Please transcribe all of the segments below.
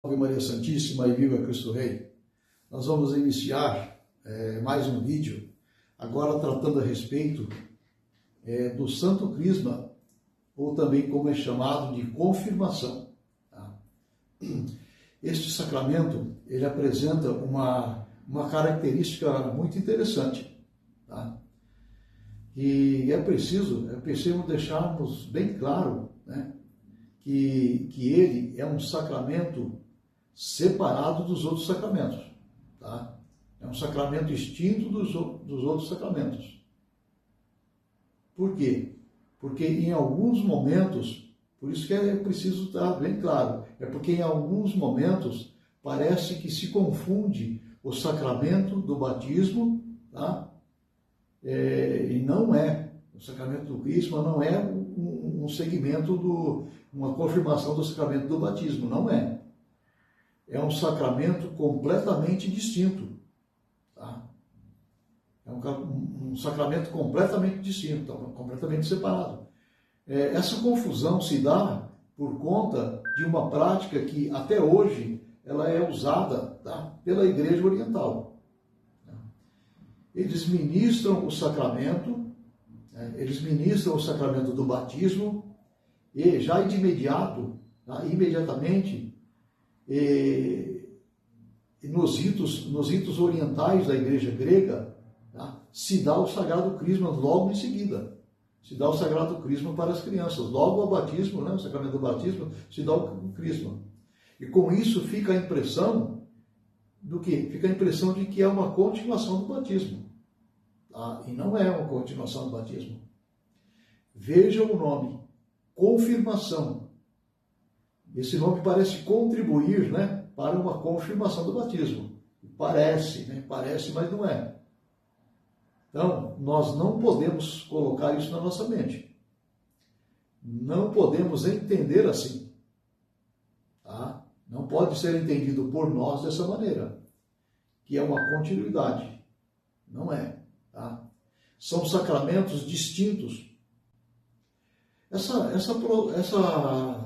Ave Maria Santíssima e viva Cristo Rei. Nós vamos iniciar mais um vídeo, agora tratando a respeito do Santo Crisma, ou também como é chamado de confirmação. Tá? Este sacramento, ele apresenta uma característica muito interessante. Tá? E é preciso deixarmos bem claro, né, que ele é um sacramento separado dos outros sacramentos, tá? É um sacramento distinto dos outros sacramentos. Por quê? Porque em alguns momentos, por isso que é preciso estar bem claro, é porque em alguns momentos parece que se confunde o sacramento do batismo, tá? E não é. O sacramento do Crisma não é um segmento uma confirmação do sacramento do batismo, não é. É um sacramento completamente distinto. Tá? É um sacramento completamente distinto, completamente separado. Essa confusão se dá por conta de uma prática que até hoje ela é usada, tá, pela Igreja Oriental. Eles ministram o sacramento, do batismo e já de imediato, tá, imediatamente, nos ritos orientais da Igreja grega, tá, se dá o Sagrado Crisma logo em seguida. Se dá o Sagrado Crisma para as crianças. Logo ao batismo, né, o sacramento do batismo, se dá o Crisma. E com isso fica a impressão do quê? Fica a impressão de que é uma continuação do batismo. Tá? E não é uma continuação do batismo. Veja o nome, confirmação. Esse nome parece contribuir, né, para uma confirmação do batismo. Parece, né? Parece, mas não é. Então, nós não podemos colocar isso na nossa mente. Não podemos entender assim. Tá? Não pode ser entendido por nós dessa maneira, que é uma continuidade. Não é. Tá? São sacramentos distintos. Essa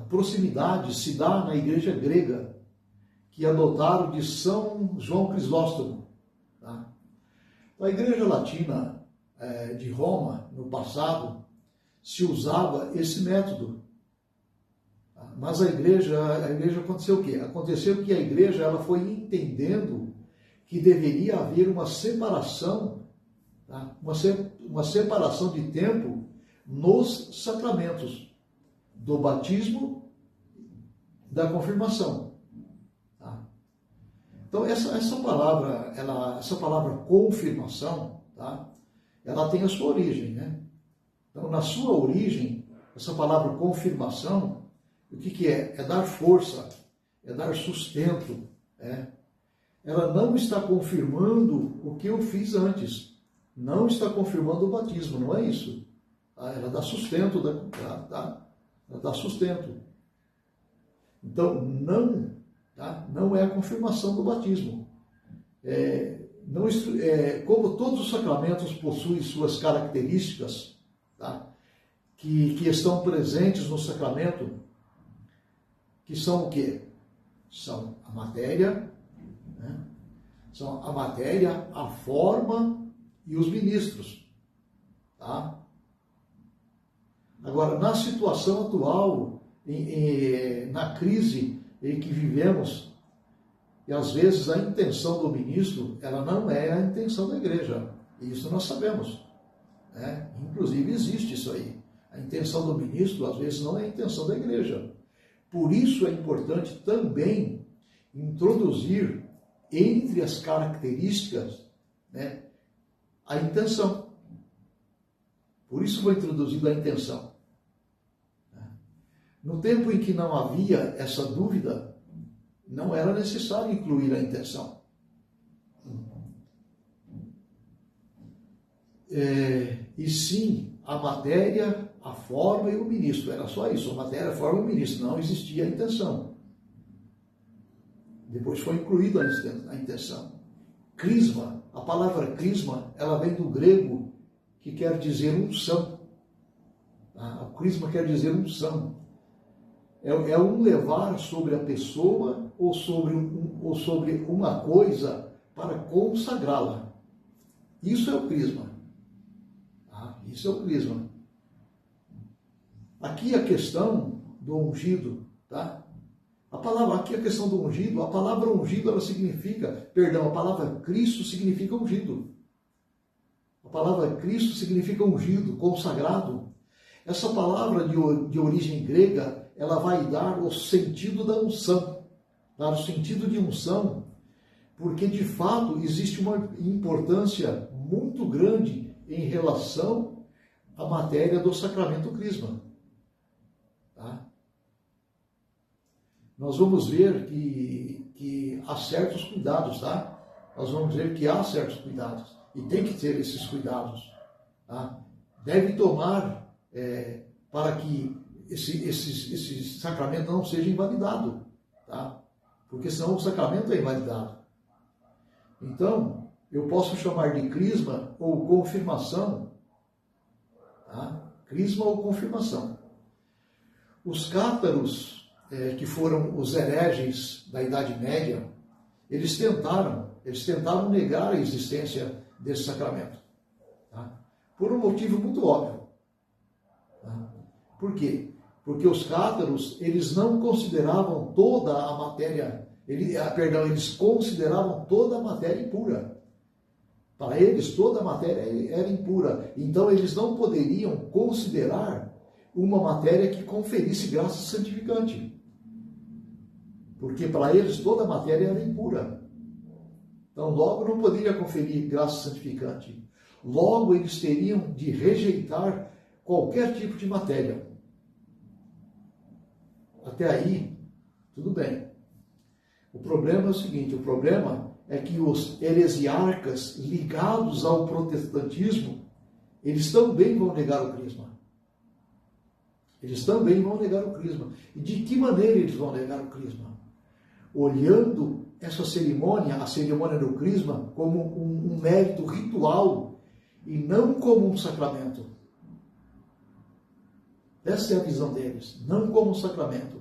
proximidade se dá na Igreja grega, que adotaram de São João Crisóstomo. Tá? Na Igreja Latina de Roma, no passado, se usava esse método. Tá? Mas a igreja aconteceu o quê? Aconteceu que a Igreja ela foi entendendo que deveria haver uma separação, tá? uma separação de tempo nos sacramentos do batismo, da confirmação. Tá? Então essa palavra confirmação, tá? Ela tem a sua origem, né? Então na sua origem, essa palavra confirmação, o que é? É dar força, é dar sustento, né? Ela não está confirmando o que eu fiz antes, não está confirmando o batismo, não é isso. Ela dá sustento, ela dá sustento. Então, não é a confirmação do batismo. Como todos os sacramentos possuem suas características, tá, que estão presentes no sacramento, que são o quê? São a matéria, né? São a matéria, a forma e os ministros. Tá? Agora, na situação atual, na crise em que vivemos, e às vezes a intenção do ministro, ela não é a intenção da Igreja. E isso nós sabemos. Né? Inclusive existe isso aí. A intenção do ministro, às vezes, não é a intenção da Igreja. Por isso é importante também introduzir entre as características, né, a intenção. Por isso foi introduzida a intenção. No tempo em que não havia essa dúvida, não era necessário incluir a intenção. E sim, a matéria, a forma e o ministro. Era só isso, a matéria, a forma e o ministro. Não existia a intenção. Depois foi incluída a intenção. Crisma, a palavra crisma, ela vem do grego, que quer dizer unção. O crisma quer dizer unção. É um levar sobre a pessoa ou sobre uma coisa para consagrá-la. Isso é o crisma. Isso é o crisma. Aqui a questão do ungido, tá? Aqui a questão do ungido, a palavra ungido, ela significa, a palavra Cristo significa ungido. A palavra Cristo significa ungido, consagrado. Essa palavra de origem grega, ela vai dar o sentido da unção, dar o sentido de unção, porque de fato existe uma importância muito grande em relação à matéria do sacramento crisma. Tá? Nós vamos ver que há certos cuidados, tá? Nós vamos ver que há certos cuidados e tem que ter esses cuidados, tá? Deve tomar para que esse sacramento não seja invalidado, tá? Porque senão o sacramento é invalidado. Então, eu posso chamar de crisma ou confirmação, tá? Crisma ou confirmação. Os cátaros, que foram os hereges da Idade Média, eles tentaram negar a existência desse sacramento, tá? Por um motivo muito óbvio. Tá? Por quê? Porque os cátaros, eles não consideravam toda a matéria, eles consideravam toda a matéria impura. Para eles, toda a matéria era impura. Então, eles não poderiam considerar uma matéria que conferisse graça santificante. Porque para eles, toda a matéria era impura. Então, logo, não poderia conferir graça santificante. Logo, eles teriam de rejeitar qualquer tipo de matéria. Até aí, tudo bem. O problema é o seguinte, o problema é que os heresiarcas ligados ao protestantismo, eles também vão negar o crisma. Eles também vão negar o crisma. E de que maneira eles vão negar o crisma? Olhando essa cerimônia, a cerimônia do crisma, como um mérito ritual e não como um sacramento. Essa é a visão deles, não como um sacramento.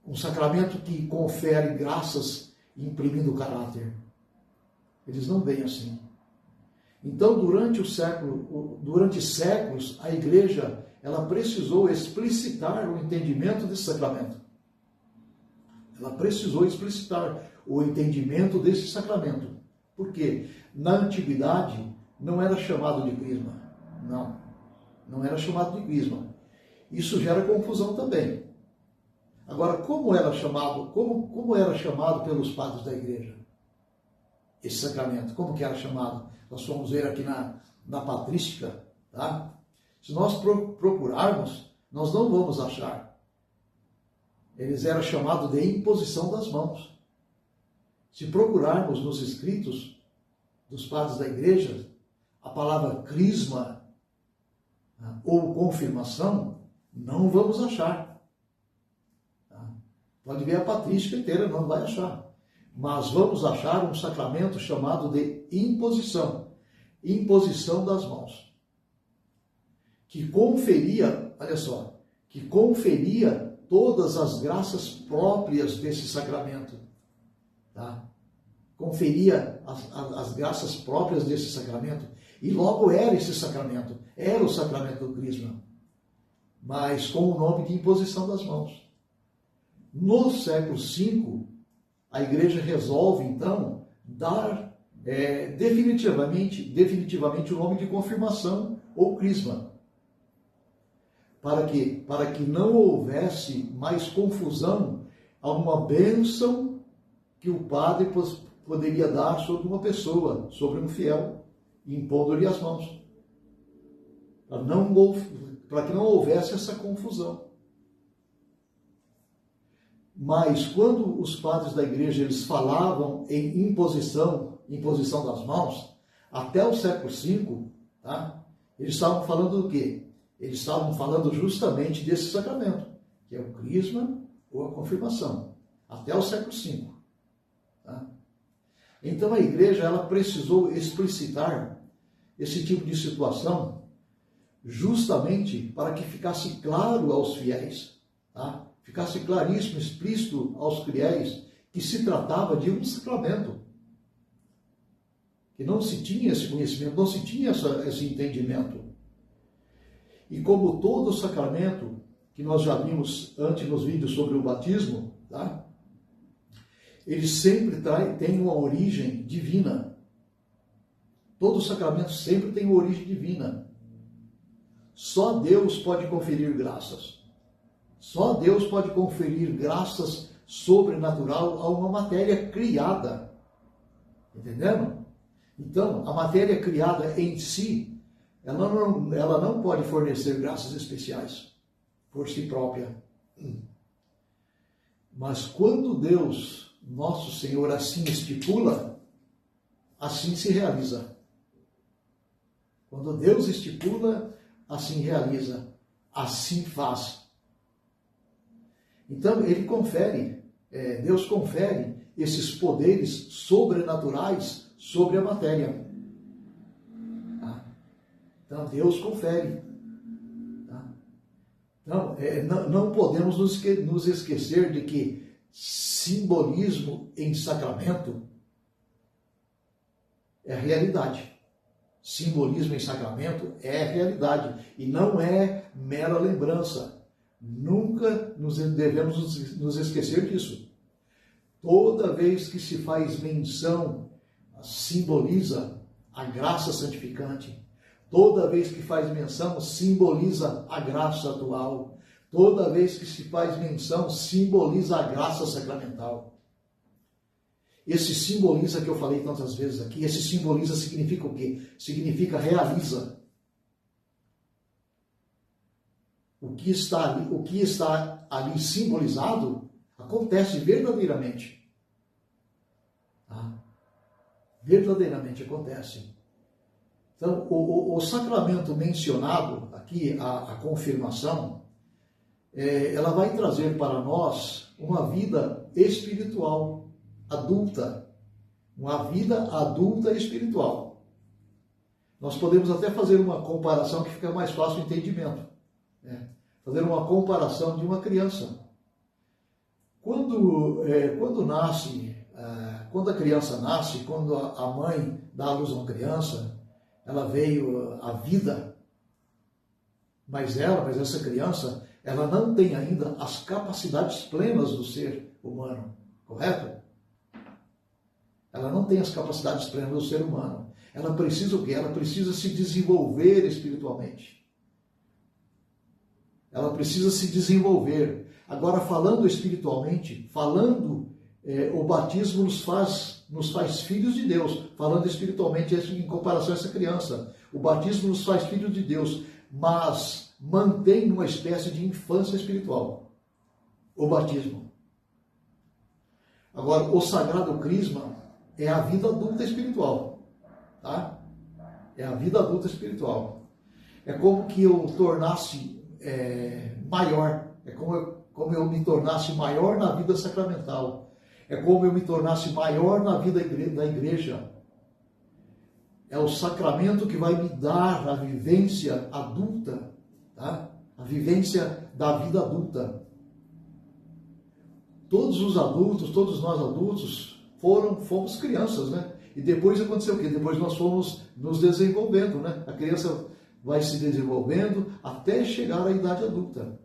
Um sacramento que confere graças imprimindo caráter. Eles não veem assim. Então, durante séculos, a igreja ela precisou explicitar o entendimento desse sacramento. Ela precisou explicitar o entendimento desse sacramento. Por quê? Na antiguidade, não era chamado de crisma. Não era chamado de crisma. Isso gera confusão também. Agora, como era chamado pelos padres da igreja? Esse sacramento, como que era chamado? Nós vamos ver aqui na patrística, tá? Se nós procurarmos, nós não vamos achar. Eles eram chamados de imposição das mãos. Se procurarmos nos escritos dos padres da igreja, a palavra crisma ou confirmação, não vamos achar. Tá? Pode ver a patrística inteira, não vai achar. Mas vamos achar um sacramento chamado de imposição. Imposição das mãos. Que conferia, olha só, que conferia todas as graças próprias desse sacramento. Tá? Conferia as graças próprias desse sacramento. E logo era esse sacramento. Era o sacramento do crisma. Mas com o nome de imposição das mãos. No século V, a igreja resolve, então, dar definitivamente o nome de confirmação ou crisma. Para quê? Para que não houvesse mais confusão a uma bênção que o padre poderia dar sobre uma pessoa, sobre um fiel, impondo-lhe as mãos. Para que não houvesse essa confusão. Mas quando os padres da igreja eles falavam em imposição das mãos, até o século V, tá? Eles estavam falando do quê? Eles estavam falando justamente desse sacramento, que é o crisma ou a confirmação, até o século V. Tá? Então a igreja ela precisou explicitar esse tipo de situação justamente para que ficasse claro aos fiéis, tá? ficasse claríssimo, explícito aos fiéis que se tratava de um sacramento. Que não se tinha esse conhecimento, não se tinha esse entendimento. E como todo sacramento, que nós já vimos antes nos vídeos sobre o batismo, tá? Ele sempre tem uma origem divina. Todo sacramento sempre tem uma origem divina. Só Deus pode conferir graças. Só Deus pode conferir graças sobrenatural a uma matéria criada. Entendendo? Então, a matéria criada em si, ela não pode fornecer graças especiais por si própria. Mas quando Deus, nosso Senhor, assim estipula, assim se realiza. Quando Deus estipula, assim realiza, assim faz. Então, Deus confere esses poderes sobrenaturais sobre a matéria. Tá? Então, Deus confere. Tá? Então, não podemos nos esquecer de que simbolismo em sacramento é realidade. Simbolismo em sacramento é realidade e não é mera lembrança. Nunca devemos nos esquecer disso. Toda vez que se faz menção, simboliza a graça santificante. Toda vez que faz menção, simboliza a graça atual. Toda vez que se faz menção, simboliza a graça sacramental. Esse simboliza que eu falei tantas vezes aqui, esse simboliza significa o quê? Significa realiza. O que está ali simbolizado acontece verdadeiramente. Tá? Verdadeiramente acontece. Então, o sacramento mencionado aqui, a confirmação, ela vai trazer para nós uma vida espiritual adulta, uma vida adulta espiritual. Nós podemos até fazer uma comparação que fica mais fácil o entendimento. Fazer uma comparação de uma criança. Quando a criança nasce, quando a mãe dá à luz a uma criança, ela veio à vida, mas essa criança, ela não tem ainda as capacidades plenas do ser humano, correto? Ela não tem as capacidades plenas do ser humano. Ela precisa o quê? Ela precisa se desenvolver espiritualmente. Ela precisa se desenvolver. Agora, falando espiritualmente, o batismo nos faz filhos de Deus. Falando espiritualmente, em comparação a essa criança. O batismo nos faz filhos de Deus, mas mantém uma espécie de infância espiritual. O batismo. Agora, o Sagrado Crisma é a vida adulta espiritual. Tá? É a vida adulta espiritual. É como que eu tornasse maior. É como eu me tornasse maior na vida sacramental. É como eu me tornasse maior na vida da igreja. É o sacramento que vai me dar a vivência adulta, tá? A vivência da vida adulta. Todos os adultos, todos nós adultos, fomos crianças, né? E depois aconteceu o quê? Depois nós fomos nos desenvolvendo, né? A criança vai se desenvolvendo até chegar à idade adulta.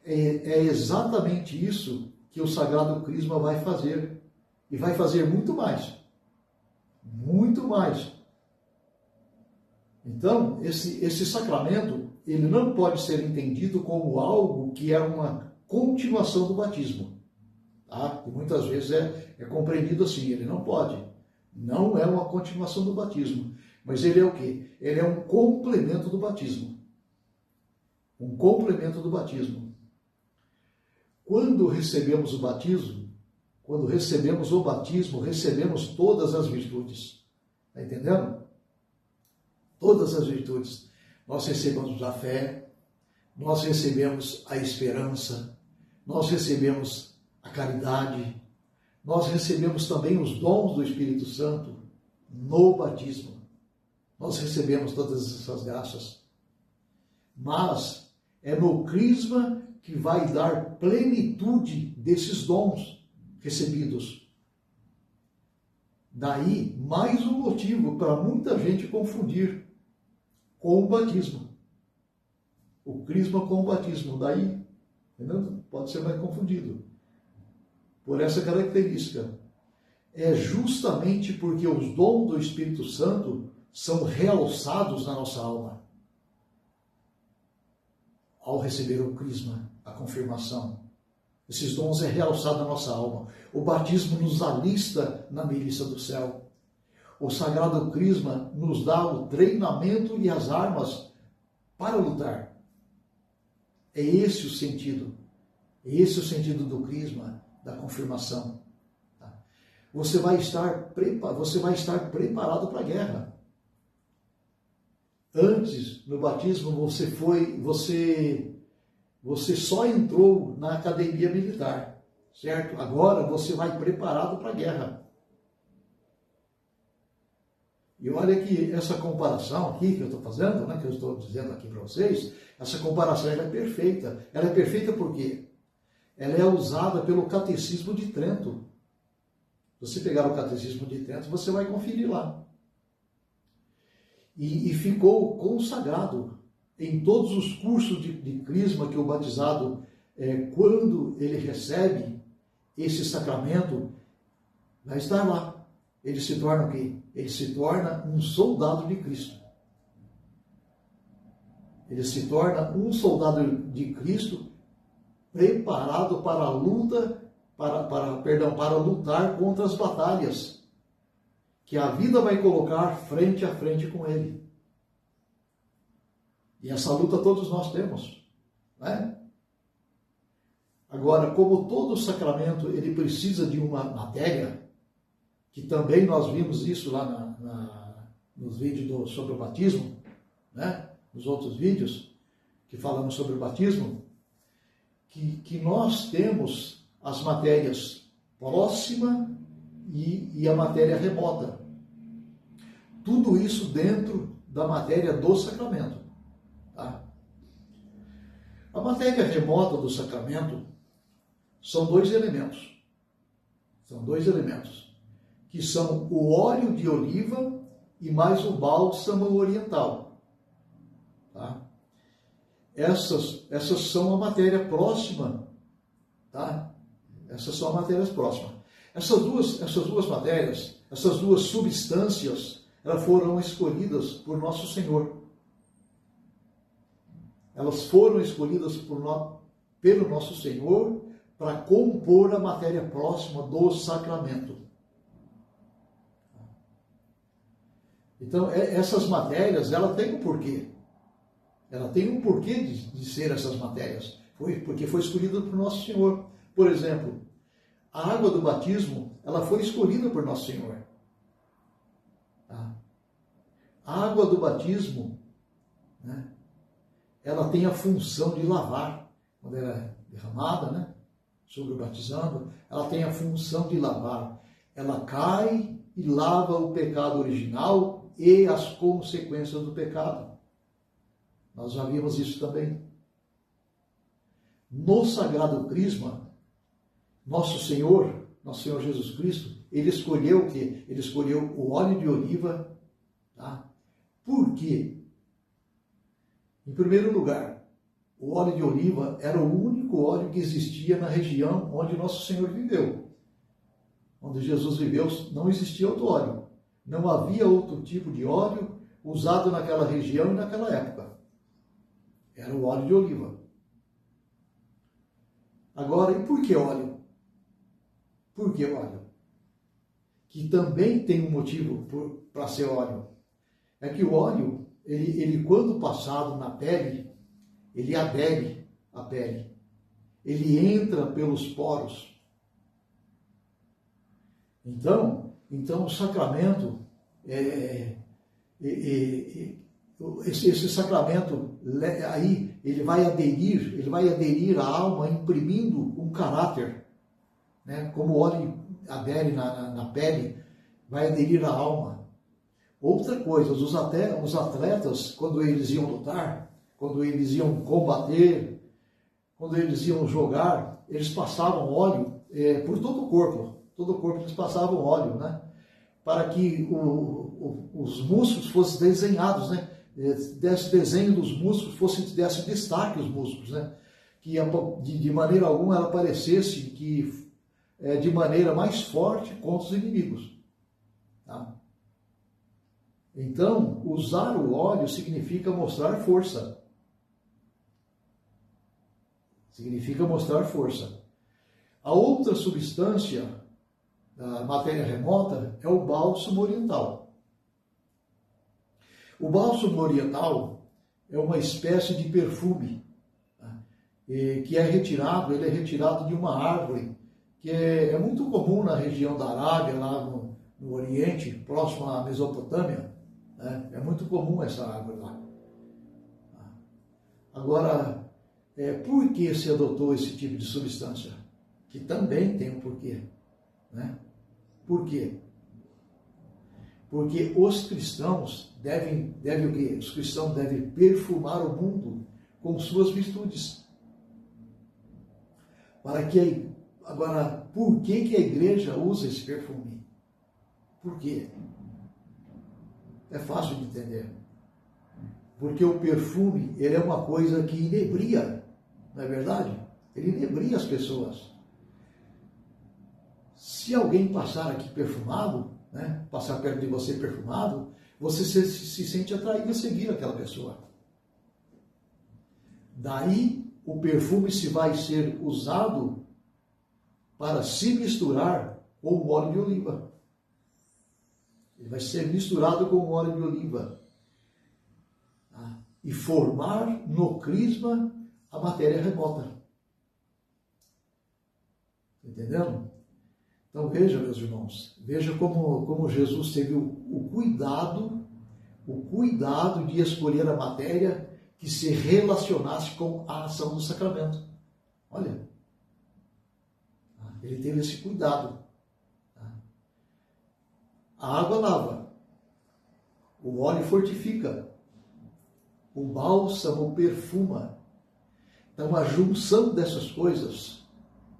É exatamente isso que o Sagrado Crisma vai fazer. E vai fazer muito mais. Muito mais. Então, esse sacramento, ele não pode ser entendido como algo que é uma continuação do batismo. Tá? E muitas vezes é compreendido assim, ele não pode. Não é uma continuação do batismo. Mas ele é o quê? Ele é um complemento do batismo. Um complemento do batismo. Quando recebemos o batismo, recebemos todas as virtudes. Está entendendo? Todas as virtudes. Nós recebemos a fé, nós recebemos a esperança, nós recebemos a caridade, nós recebemos também os dons do Espírito Santo no batismo. Nós recebemos todas essas graças. Mas é no crisma que vai dar plenitude desses dons recebidos. Daí, mais um motivo para muita gente confundir com o batismo. O crisma com o batismo. Daí, entendeu? Pode ser mais confundido. Por essa característica. É justamente porque os dons do Espírito Santo são realçados na nossa alma. Ao receber o crisma, a confirmação. Esses dons é realçado na nossa alma. O batismo nos alista na milícia do céu. O sagrado crisma nos dá o treinamento e as armas para lutar. É esse o sentido. É esse o sentido do crisma, da confirmação. Você vai estar preparado para a guerra. Antes, no batismo, você só entrou na academia militar, certo? Agora você vai preparado para a guerra. E olha que essa comparação aqui que eu estou fazendo, né, que eu estou dizendo aqui para vocês, essa comparação ela é perfeita. Ela é perfeita por quê? Ela é usada pelo Catecismo de Trento. Se você pegar o Catecismo de Trento, você vai conferir lá. E ficou consagrado em todos os cursos de crisma que o batizado, quando ele recebe esse sacramento, vai estar lá. Ele se torna o quê? Ele se torna um soldado de Cristo. Ele se torna um soldado de Cristo preparado para a luta, para lutar contra as batalhas que a vida vai colocar frente a frente com ele. E essa luta todos nós temos, né? Agora, como todo sacramento ele precisa de uma matéria, que também nós vimos isso lá nos vídeos sobre o batismo, né? Nos outros vídeos que falamos sobre o batismo, que nós temos as matérias próxima e a matéria remota. Tudo isso dentro da matéria do sacramento. Tá? A matéria remota do sacramento são dois elementos. São dois elementos. Que são o óleo de oliva e mais o bálsamo oriental. Tá? Essas são a matéria próxima. Tá? Essas são as matérias próximas. Essas duas matérias, essas duas substâncias, elas foram escolhidas por nosso Senhor. Elas foram escolhidas pelo nosso Senhor para compor a matéria próxima do sacramento. Então, essas matérias, ela tem um porquê. Ela tem um porquê de ser essas matérias. Porque foi escolhida por nosso Senhor. Por exemplo, a água do batismo, ela foi escolhida por nosso Senhor. Tá? A água do batismo, né, ela tem a função de lavar. Quando ela é derramada, né, sobre o batizando, ela tem a função de lavar. Ela cai e lava o pecado original e as consequências do pecado. Nós já vimos isso também. No Sagrado Crisma, nosso Senhor Jesus Cristo, ele escolheu o quê? Ele escolheu o óleo de oliva. Tá? Por quê? Em primeiro lugar, o óleo de oliva era o único óleo que existia na região onde nosso Senhor viveu. Onde Jesus viveu, não existia outro óleo. Não havia outro tipo de óleo usado naquela região e naquela época. Era o óleo de oliva. Agora, e por que óleo? Por que óleo? Que também tem um motivo para ser óleo. É que o óleo, ele quando passado na pele, ele adere à pele. Ele entra pelos poros. Então o sacramento, esse sacramento aí, ele vai aderir à alma, imprimindo um caráter, né? Como o óleo adere na pele, vai aderir à alma. Outra coisa, os atletas, quando eles iam lutar, quando eles iam combater, quando eles iam jogar, eles passavam óleo por todo o corpo eles passavam óleo, né? Para que os músculos fossem desenhados, né? Desse desenho dos músculos, desse destaque os músculos, né? Que de maneira alguma ela parecesse que de maneira mais forte contra os inimigos. Tá? Então, usar o óleo significa mostrar força. Significa mostrar força. A outra substância da matéria remota é o bálsamo oriental. O bálsamo oriental é uma espécie de perfume, tá? Que ele é retirado de uma árvore que é muito comum na região da Arábia, lá no Oriente, próximo à Mesopotâmia, né? É muito comum essa árvore lá. Agora, por que se adotou esse tipo de substância? Que também tem um porquê, né? Por quê? Porque os cristãos devem o quê? Os cristãos devem perfumar o mundo com suas virtudes. Agora, por que a igreja usa esse perfume? Por quê? É fácil de entender. Porque o perfume, ele é uma coisa que inebria, não é verdade? Ele inebria as pessoas. Se alguém passar aqui perfumado, né, passar perto de você perfumado, você se sente atraído a seguir aquela pessoa. Daí, o perfume vai ser usado para se misturar com o óleo de oliva. Ele vai ser misturado com o óleo de oliva. Tá? E formar no crisma a matéria remota. Entendendo? Então veja, meus irmãos, veja como Jesus teve o cuidado de escolher a matéria que se relacionasse com a ação do sacramento. Olha, ele teve esse cuidado. A água lava, o óleo fortifica, o bálsamo perfuma. Então a junção dessas coisas,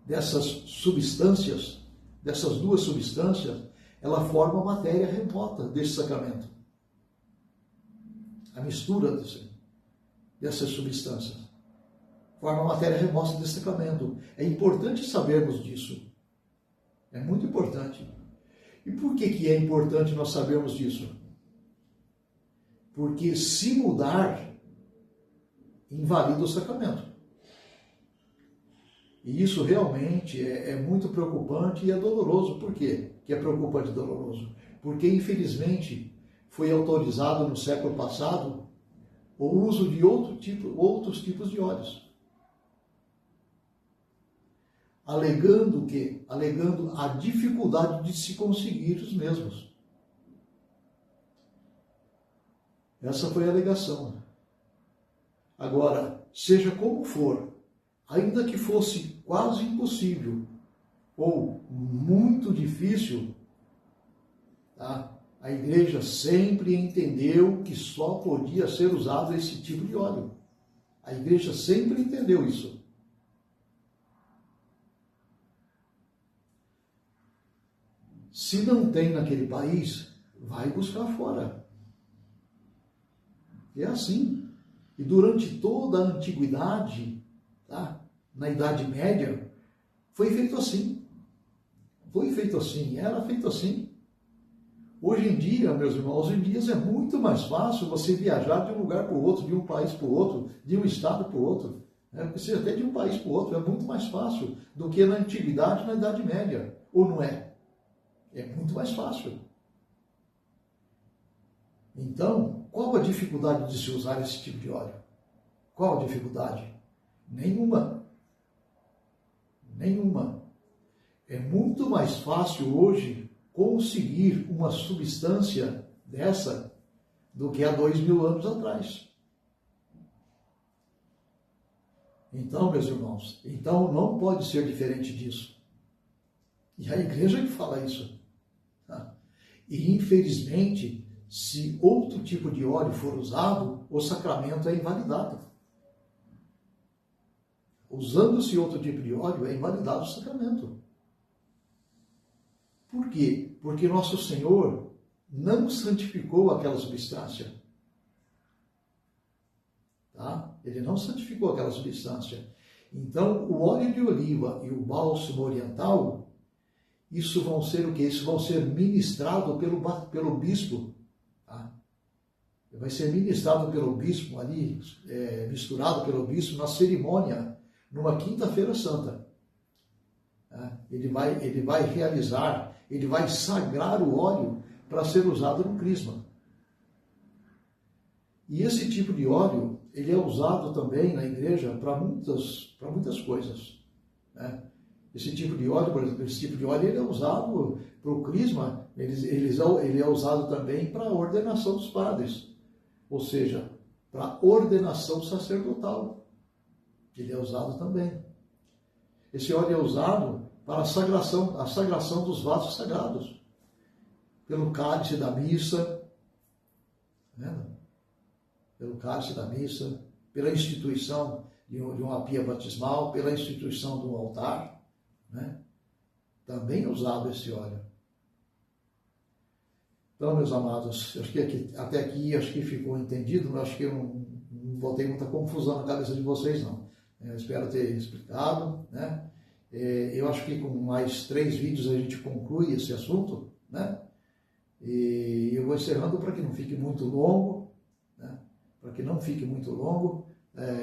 dessas substâncias, dessas duas substâncias, ela forma a matéria remota desse sacramento. A mistura dessas substâncias forma a matéria remota desse sacramento. É importante sabermos disso. É muito importante. E por que é importante nós sabermos disso? Porque se mudar, invalida o sacramento. E isso realmente é muito preocupante e é doloroso. Por quê que é preocupante e doloroso? Porque, infelizmente, foi autorizado no século passado o uso de outros tipos de óleos. Alegando a dificuldade de se conseguir os mesmos. Essa foi a alegação. Agora, seja como for, ainda que fosse quase impossível ou muito difícil, tá? A igreja sempre entendeu que só podia ser usado esse tipo de óleo. A igreja sempre entendeu isso. Se não tem naquele país, vai buscar fora. É assim. E durante toda a antiguidade, tá? Na Idade Média, foi feito assim. Foi feito assim, era feito assim. Hoje em dia, meus irmãos, hoje em dia é muito mais fácil você viajar de um lugar para o outro, de um país para o outro, de um estado para o outro. Precisa até de um país para o outro, é muito mais fácil do que na antiguidade, na Idade Média. Ou não é? É muito mais fácil. Então, qual a dificuldade de se usar esse tipo de óleo? Qual a dificuldade? Nenhuma. Nenhuma. É muito mais fácil hoje conseguir uma substância dessa do que há 2000 anos atrás. Então, meus irmãos, não pode ser diferente disso. E a igreja que fala isso. E, infelizmente, se outro tipo de óleo for usado, o sacramento é invalidado. usando-se outro tipo de óleo, é invalidado o sacramento. Por quê? Porque nosso Senhor não santificou aquela substância. Tá? Ele não santificou aquela substância. Então, o óleo de oliva e o bálsamo oriental, isso vão ser o quê? Isso vão ser ministrados pelo bispo. Tá? Vai ser ministrado pelo bispo ali, misturado pelo bispo na cerimônia, numa quinta-feira santa. Tá? Ele vai realizar, ele vai sagrar o óleo para ser usado no crisma. E esse tipo de óleo, ele é usado também na igreja para muitas coisas. Né? Esse tipo de óleo, por exemplo, ele é usado para o crisma, ele é usado também para a ordenação dos padres, ou seja, para a ordenação sacerdotal. Ele é usado também. Esse óleo é usado para a sagração dos vasos sagrados, pelo cálice da missa, né? Pelo cálice da missa, pela instituição de uma pia batismal, pela instituição de um altar, né? Também é usado esse óleo. Então, meus amados, acho que até aqui acho que ficou entendido, mas acho que eu não botei muita confusão na cabeça de vocês, não. Eu espero ter explicado, né? Eu acho que com mais 3 vídeos a gente conclui esse assunto, né? E eu vou encerrando para que não fique muito longo, né? Para que não fique muito longo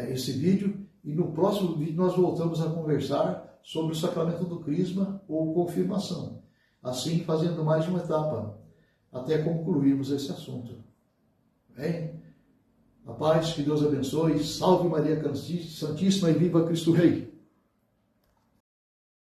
esse vídeo. E no próximo vídeo nós voltamos a conversar sobre o sacramento do crisma ou confirmação. Assim, fazendo mais uma etapa, até concluirmos esse assunto. Bem? A paz, que Deus abençoe. Salve Maria Santíssima e viva Cristo Rei!